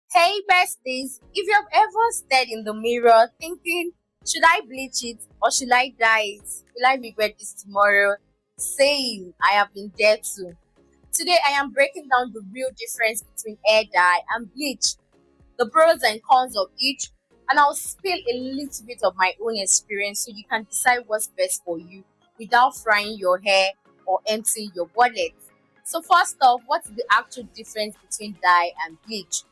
Hey besties, if you've ever stared in the mirror thinking, should I bleach it or should I dye it? Will I regret this tomorrow? Same, I have been there too. Today I am breaking down the real difference between hair dye and bleach, the pros and cons of each, and I'll spill a little bit of my own experience so you can decide what's best for you without frying your hair or emptying your wallet. So first off, what's the actual difference between dye and bleach?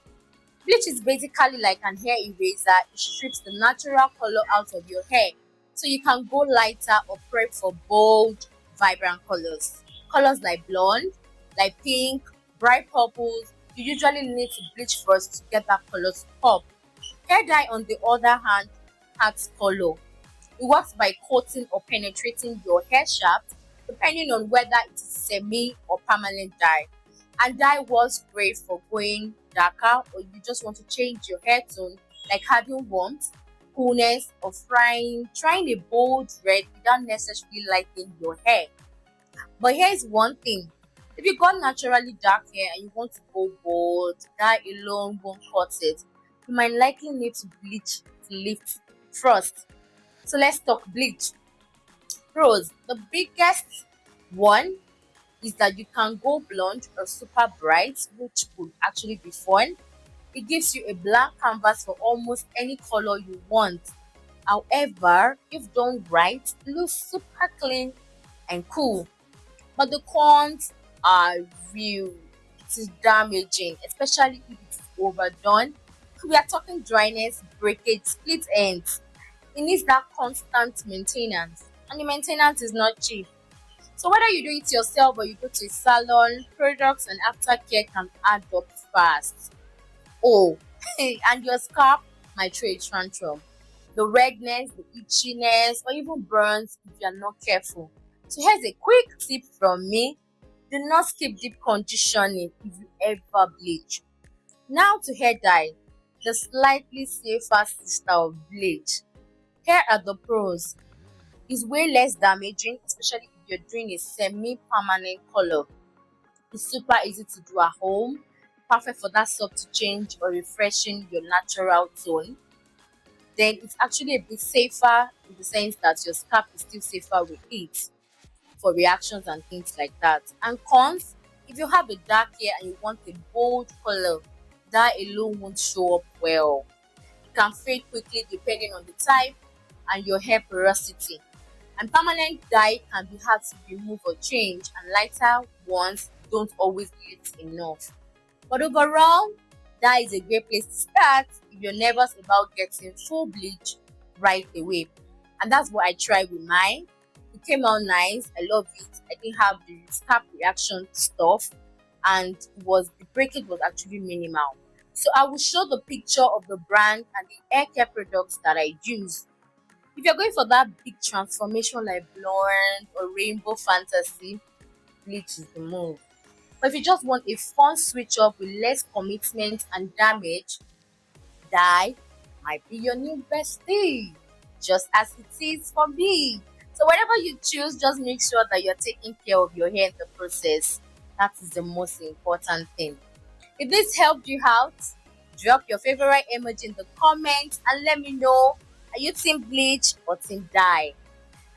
Bleach is basically like an hair eraser. It strips the natural color out of your hair so you can go lighter or prep for bold, vibrant colors. Colors like blonde, like pink, bright purples, you usually need to bleach first to get that color to pop. Hair dye, on the other hand, adds color. It works by coating or penetrating your hair shaft, depending on whether it is semi or permanent dye. And dye was great for going darker or you just want to change your hair tone, like adding warmth, coolness, or trying a bold red without necessarily lighting your hair. But here's one thing. If you got naturally dark hair and you want to go bold, dye alone won't cut it. You might likely need to bleach to lift frost. So let's talk bleach. Pros. The biggest one is that you can go blonde or super bright, which could actually be fun. It gives you a blank canvas for almost any color you want. However, if done right, it looks super clean and cool. But the cons are real. It is damaging, especially if it is overdone. We are talking dryness, breakage, split ends. It needs that constant maintenance, and the maintenance is not cheap. So whether you do it yourself or you go to a salon, products and aftercare can add up fast. Oh, and your scalp might throw a tantrum. The redness, the itchiness, or even burns if you are not careful. So here's a quick tip from me. Do not skip deep conditioning if you ever bleach. Now to hair dye, the slightly safer sister of bleach. Here are the pros. It's way less damaging, especially if you're doing a semi-permanent color. It's super easy to do at home, perfect for that soft change or refreshing your natural tone. Then it's actually a bit safer in the sense that your scalp is still safer with it for reactions and things like that. And cons, if you have a dark hair and you want a bold color, that alone won't show up well. It can fade quickly depending on the type and your hair porosity. And permanent dye can be hard to remove or change, and lighter ones don't always lift enough. But overall, dye is a great place to start if you're nervous about getting full bleach right away. And that's what I tried with mine. It came out nice. I love it. I didn't have the scalp reaction stuff, and the breakage was actually minimal. So I will show the picture of the brand and the hair care products that I use. If you're going for that big transformation like blonde or rainbow fantasy, bleach is the move. But if you just want a fun switch up with less commitment and damage, dye might be your new bestie, just as it is for me. So whatever you choose, just make sure that you're taking care of your hair in the process. That is the most important thing. If this helped you out, drop your favorite emoji in the comments and let me know, are you team bleach or team dye?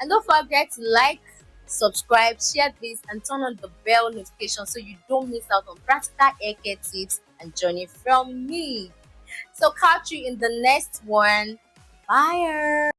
And don't forget to like, subscribe, share this, and turn on the bell notification so you don't miss out on practical hair care tips and journey from me. So catch you in the next one. Bye.